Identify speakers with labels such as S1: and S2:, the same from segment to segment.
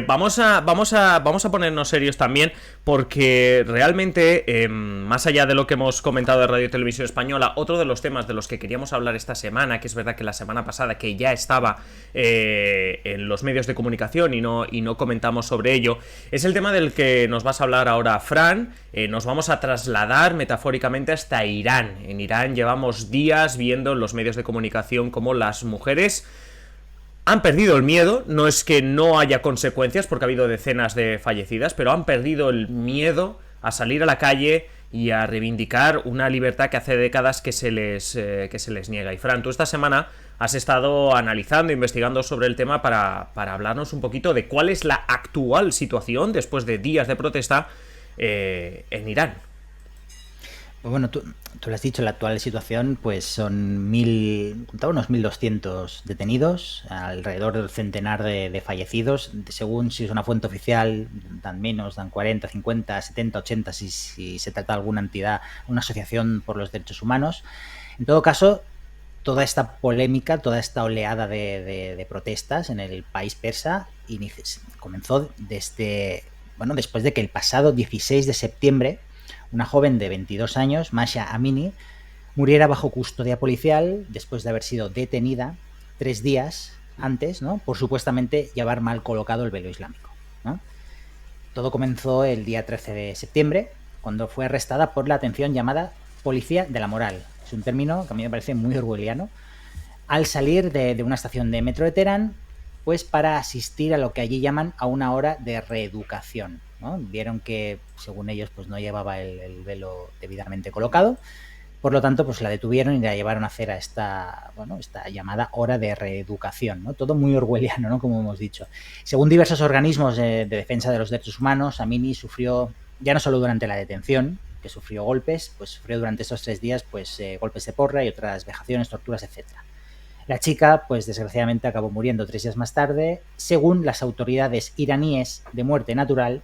S1: vamos a ponernos serios también, porque realmente, más allá de lo que hemos comentado de Radio y Televisión Española, otro de los temas de los que queríamos hablar esta semana, que es verdad que la semana pasada que ya estaba en los medios de comunicación y no comentamos sobre ello, es el tema del que nos vas a hablar ahora, Fran. Nos vamos a trasladar metafóricamente hasta Irán. En Irán llevamos días viendo en los medios de comunicación cómo las mujeres han perdido el miedo. No es que no haya consecuencias, porque ha habido decenas de fallecidas, pero han perdido el miedo a salir a la calle y a reivindicar una libertad que hace décadas que se les niega. Y Fran, tú esta semana has estado analizando, investigando sobre el tema para hablarnos un poquito de cuál es la actual situación después de días de protesta en Irán.
S2: Pues bueno, tú lo has dicho, la actual situación pues son contaba unos 1.200 detenidos, alrededor del centenar de fallecidos, según si es una fuente oficial, dan menos, dan 40, 50, 70, 80, si se trata de alguna entidad, una asociación por los derechos humanos. En todo caso, toda esta polémica, toda esta oleada de protestas en el país persa comenzó después de que el pasado 16 de septiembre una joven de 22 años, Masha Amini, muriera bajo custodia policial después de haber sido detenida 3 días antes, ¿no?, por supuestamente llevar mal colocado el velo islámico, ¿no? Todo comenzó el día 13 de septiembre, cuando fue arrestada por la atención llamada policía de la moral. Es un término que a mí me parece muy orwelliano. Al salir de una estación de metro de Teherán, pues para asistir a lo que allí llaman a una hora de reeducación, ¿no? Vieron que, según ellos, pues no llevaba el velo debidamente colocado. Por lo tanto, pues la detuvieron y la llevaron a hacer a esta llamada hora de reeducación, ¿no? Todo muy orwelliano, ¿no?, como hemos dicho. Según diversos organismos de defensa de los derechos humanos, Amini sufrió, ya no solo durante la detención, que sufrió golpes, pues sufrió durante estos 3 días pues golpes de porra y otras vejaciones, torturas, etcétera. La chica, pues desgraciadamente acabó muriendo 3 días más tarde, según las autoridades iraníes, de muerte natural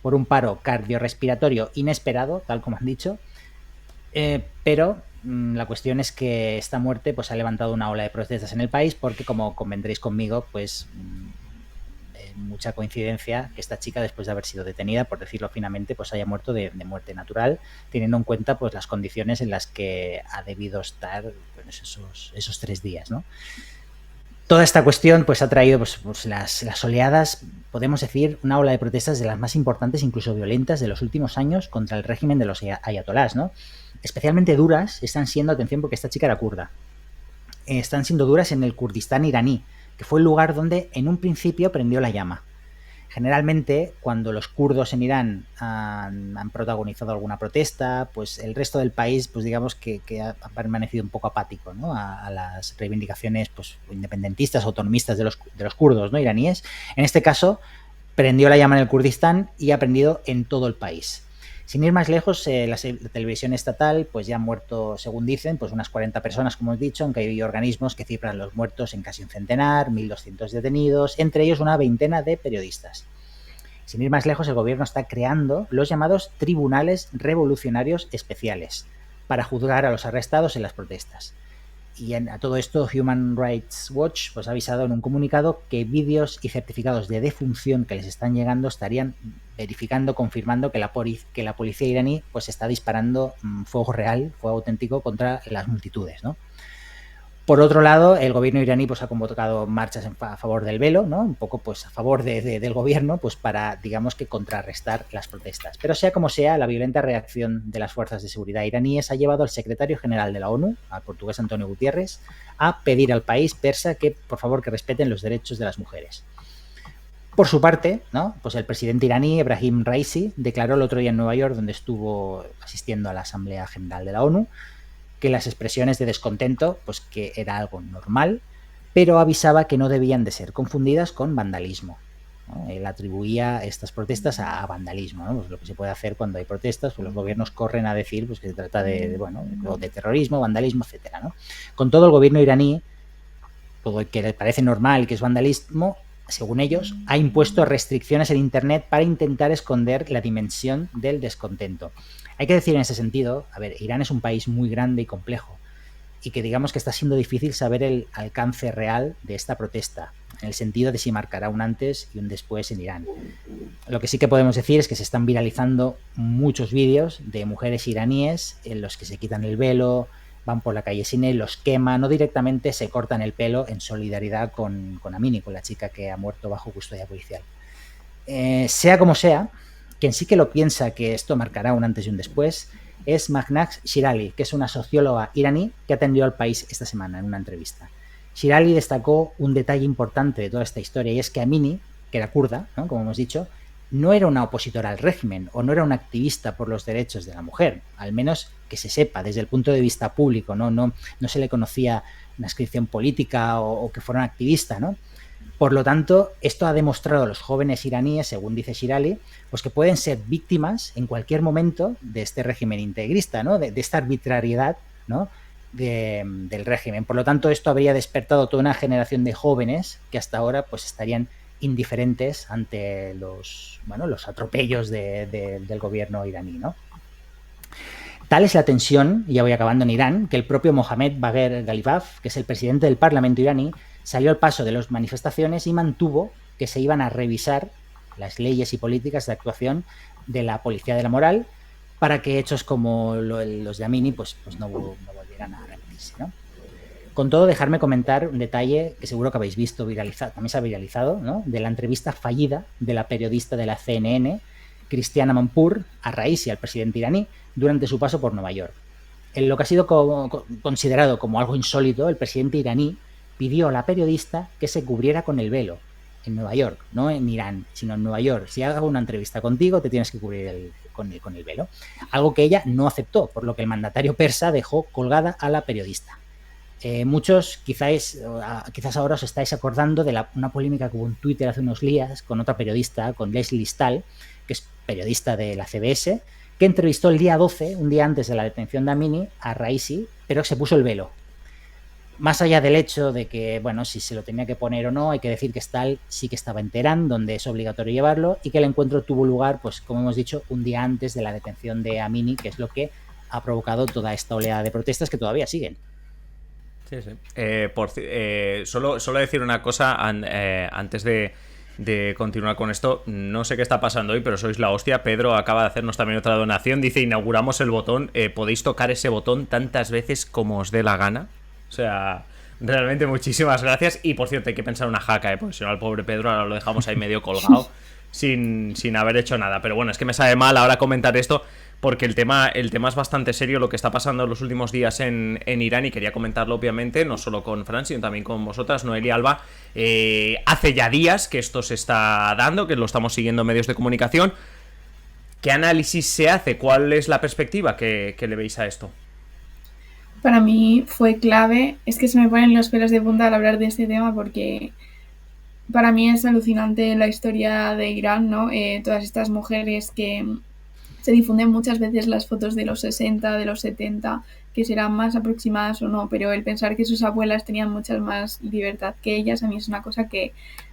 S2: por un paro cardiorrespiratorio inesperado, tal como han dicho. Pero la cuestión es que esta muerte pues ha levantado una ola de protestas en el país porque, como convendréis conmigo, pues mucha coincidencia que esta chica, después de haber sido detenida, por decirlo finamente, pues haya muerto de muerte natural, teniendo en cuenta pues las condiciones en las que ha debido estar pues, esos 3 días, ¿no? Toda esta cuestión pues ha traído pues las oleadas, podemos decir, una ola de protestas de las más importantes, incluso violentas, de los últimos años contra el régimen de los ayatolás, ¿no? Especialmente duras están siendo, atención, porque esta chica era kurda, están siendo duras en el Kurdistán iraní, que fue el lugar donde en un principio prendió la llama. Generalmente, cuando los kurdos en Irán han protagonizado alguna protesta, pues el resto del país, pues digamos que ha permanecido un poco apático, ¿no?, a las reivindicaciones pues independentistas, autonomistas de los kurdos, ¿no?, iraníes. En este caso, prendió la llama en el Kurdistán y ha prendido en todo el país. Sin ir más lejos, la televisión estatal pues ya han muerto, según dicen, pues unas 40 personas, como he dicho, aunque hay organismos que cifran los muertos en casi un centenar, 1.200 detenidos, entre ellos una veintena de periodistas. Sin ir más lejos, el gobierno está creando los llamados tribunales revolucionarios especiales para juzgar a los arrestados en las protestas. Y a todo esto, Human Rights Watch pues ha avisado en un comunicado que vídeos y certificados de defunción que les están llegando estarían verificando, confirmando que la policía iraní pues está disparando fuego real, fuego auténtico contra las multitudes, ¿no? Por otro lado, el gobierno iraní pues ha convocado marchas a favor del velo, ¿no?, un poco pues a favor del gobierno, pues para, digamos, que contrarrestar las protestas. Pero sea como sea, la violenta reacción de las fuerzas de seguridad iraníes ha llevado al secretario general de la ONU, al portugués Antonio Guterres, a pedir al país persa que, por favor, que respeten los derechos de las mujeres. Por su parte, ¿no?, pues el presidente iraní, Ebrahim Raisi, declaró el otro día en Nueva York, donde estuvo asistiendo a la Asamblea General de la ONU, que las expresiones de descontento, pues que era algo normal, pero avisaba que no debían de ser confundidas con vandalismo, ¿no? Él atribuía estas protestas a vandalismo, ¿no? Pues lo que se puede hacer cuando hay protestas, pues los gobiernos corren a decir pues que se trata de terrorismo, vandalismo, etcétera, ¿no? Con todo, el gobierno iraní, todo el que le parece normal que es vandalismo, según ellos, ha impuesto restricciones en Internet para intentar esconder la dimensión del descontento. Hay que decir en ese sentido, a ver, Irán es un país muy grande y complejo, y que digamos que está siendo difícil saber el alcance real de esta protesta, en el sentido de si marcará un antes y un después en Irán. Lo que sí que podemos decir es que se están viralizando muchos vídeos de mujeres iraníes en los que se quitan el velo, van por la calle sin él, los queman o directamente se cortan el pelo en solidaridad con Amini, con la chica que ha muerto bajo custodia policial. Sea como sea, quien sí que lo piensa que esto marcará un antes y un después es Mahnaz Shirali, que es una socióloga iraní que atendió al país esta semana en una entrevista. Shirali destacó un detalle importante de toda esta historia y es que Amini, que era kurda, ¿no?, como hemos dicho, no era una opositora al régimen o no era una activista por los derechos de la mujer, al menos que se sepa desde el punto de vista público, no se le conocía una inscripción política o que fuera una activista, ¿no? Por lo tanto, esto ha demostrado a los jóvenes iraníes, según dice Shirali, pues que pueden ser víctimas en cualquier momento de este régimen integrista, ¿no?, de esta arbitrariedad, ¿no?, del régimen. Por lo tanto, esto habría despertado toda una generación de jóvenes que hasta ahora pues estarían indiferentes ante los atropellos del gobierno iraní, ¿no? Tal es la tensión, y ya voy acabando, en Irán, que el propio Mohammad Bagher Ghalibaf, que es el presidente del Parlamento iraní, salió al paso de las manifestaciones y mantuvo que se iban a revisar las leyes y políticas de actuación de la policía de la moral para que hechos como los de Amini pues no volvieran a repetirse, ¿no? Con todo, dejarme comentar un detalle que seguro que habéis visto viralizado, también se ha viralizado, ¿no?, de la entrevista fallida de la periodista de la CNN, Cristiana Manpur, a Raisi, al presidente iraní, durante su paso por Nueva York. En lo que ha sido considerado como algo insólito, el presidente iraní pidió a la periodista que se cubriera con el velo en Nueva York, no en Irán, sino en Nueva York. Si hago una entrevista contigo, te tienes que cubrir con el velo. Algo que ella no aceptó, por lo que el mandatario persa dejó colgada a la periodista. Muchos quizás ahora os estáis acordando de una polémica que hubo en Twitter hace unos días con otra periodista, con Leslie Stahl, que es periodista de la CBS, que entrevistó el día 12, un día antes de la detención de Amini, a Raisi, pero se puso el velo. Más allá del hecho de que, bueno, si se lo tenía que poner o no, hay que decir que Stahl sí que estaba en Teherán, donde es obligatorio llevarlo, y que el encuentro tuvo lugar, pues como hemos dicho, un día antes de la detención de Amini, que es lo que ha provocado toda esta oleada de protestas que todavía siguen.
S1: Sí, sí. Solo decir una cosa antes de continuar con esto. No sé qué está pasando hoy, pero sois la hostia. Pedro acaba de hacernos también otra donación. Dice, inauguramos el botón. Podéis tocar ese botón tantas veces como os dé la gana. O sea, realmente muchísimas gracias. Y por cierto, hay que pensar una jaca, porque si no al pobre Pedro ahora lo dejamos ahí medio colgado sin haber hecho nada. Pero bueno, es que me sabe mal ahora comentar esto, porque el tema es bastante serio, lo que está pasando en los últimos días en Irán, y quería comentarlo obviamente, no solo con Fran, sino también con vosotras, Noelia, Alba. Hace ya días que esto se está dando, que lo estamos siguiendo en medios de comunicación. ¿Qué análisis se hace? ¿Cuál es la perspectiva que le veis a esto?
S3: Para mí fue clave, es que se me ponen los pelos de punta al hablar de este tema, porque para mí es alucinante la historia de Irán, ¿no? Todas estas mujeres que se difunden muchas veces las fotos de los 60, de los 70, que serán más aproximadas o no, pero el pensar que sus abuelas tenían mucha más libertad que ellas, a mí es una cosa que,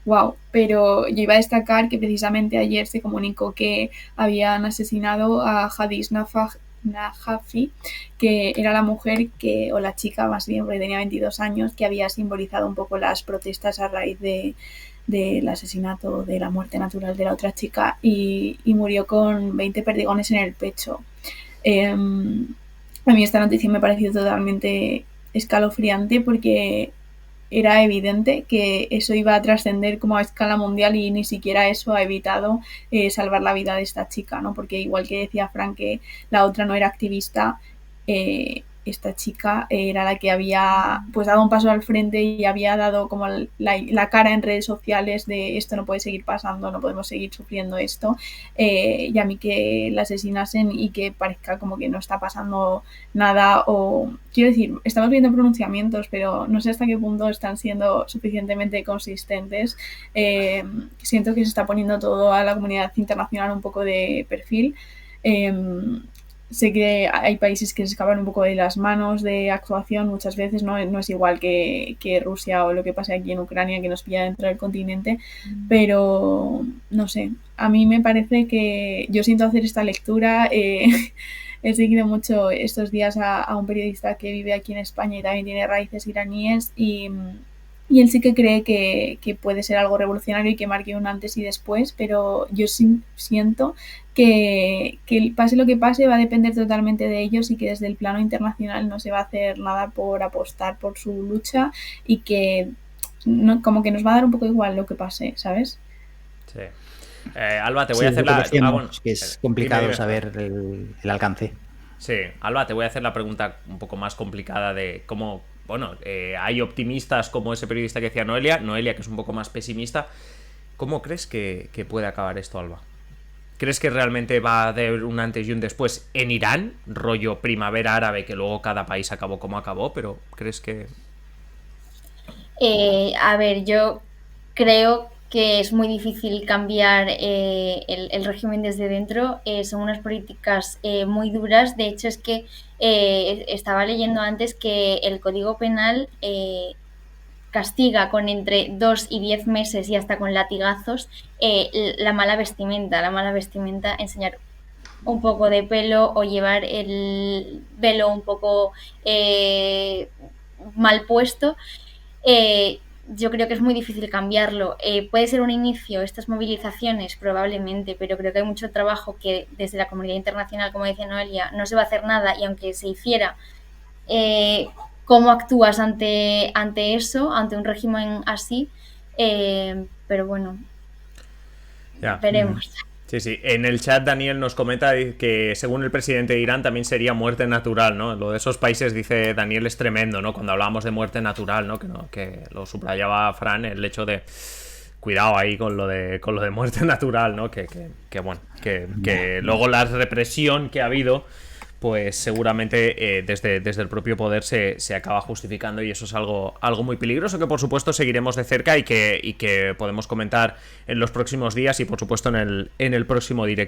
S3: wow. Pero yo iba a destacar que precisamente ayer se comunicó que habían asesinado a Hadis Najafi, que era la mujer o la chica más bien, porque tenía 22 años, que había simbolizado un poco las protestas a raíz del asesinato, de la muerte natural de la otra chica, y murió con 20 perdigones en el pecho. A mí esta noticia me pareció totalmente escalofriante, porque era evidente que eso iba a trascender como a escala mundial, y ni siquiera eso ha evitado salvar la vida de esta chica, ¿no? Porque igual que decía Frank que la otra no era activista, esta chica era la que había pues dado un paso al frente y había dado como la cara en redes sociales de esto no puede seguir pasando, no podemos seguir sufriendo esto, y a mí que la asesinasen y que parezca como que no está pasando nada, o quiero decir, estamos viendo pronunciamientos, pero no sé hasta qué punto están siendo suficientemente consistentes. Siento que se está poniendo todo a la comunidad internacional un poco de perfil. Sé que hay países que se escapan un poco de las manos de actuación muchas veces, no es igual que Rusia o lo que pasa aquí en Ucrania, que nos pilla dentro del continente, pero no sé, a mí me parece que yo siento hacer esta lectura he seguido mucho estos días a un periodista que vive aquí en España y también tiene raíces iraníes y él sí que cree que puede ser algo revolucionario y que marque un antes y después, pero yo siento que pase lo que pase va a depender totalmente de ellos y que desde el plano internacional no se va a hacer nada por apostar por su lucha y que no, como que nos va a dar un poco igual lo que pase, ¿sabes?
S1: Sí. Alba, te voy
S2: Sí,
S1: a
S2: es
S1: hacer
S2: lo que
S1: la...
S2: decíamos,
S1: bueno,
S2: que es complicado
S1: dime.
S2: saber el alcance.
S1: Sí, Alba, te voy a hacer la pregunta un poco más complicada de cómo, bueno, hay optimistas como ese periodista que decía Noelia, que es un poco más pesimista. ¿Cómo crees que puede acabar esto, Alba? ¿Crees que realmente va a haber un antes y un después en Irán, rollo primavera árabe, que luego cada país acabó como acabó, pero crees que...
S4: A ver, yo creo que es muy difícil cambiar el régimen desde dentro. Son unas políticas muy duras. De hecho, es que estaba leyendo antes que el Código Penal castiga con entre 2 y 10 meses y hasta con latigazos la mala vestimenta. La mala vestimenta, enseñar un poco de pelo o llevar el velo un poco mal puesto. Yo creo que es muy difícil cambiarlo. Puede ser un inicio, estas movilizaciones, probablemente, pero creo que hay mucho trabajo que desde la comunidad internacional, como decía Noelia, no se va a hacer nada y aunque se hiciera, ¿cómo actúas ante eso, ante un régimen así? Pero bueno, veremos.
S1: Sí, sí. En el chat Daniel nos comenta que según el presidente de Irán también sería muerte natural, ¿no? Lo de esos países, dice Daniel, es tremendo, ¿no? Cuando hablábamos de muerte natural, ¿no? Que lo subrayaba Fran, el hecho de cuidado ahí con lo de muerte natural, ¿no? Que luego la represión que ha habido, pues seguramente desde el propio poder se acaba justificando y eso es algo muy peligroso que por supuesto seguiremos de cerca y que podemos comentar en los próximos días y por supuesto en el próximo directo.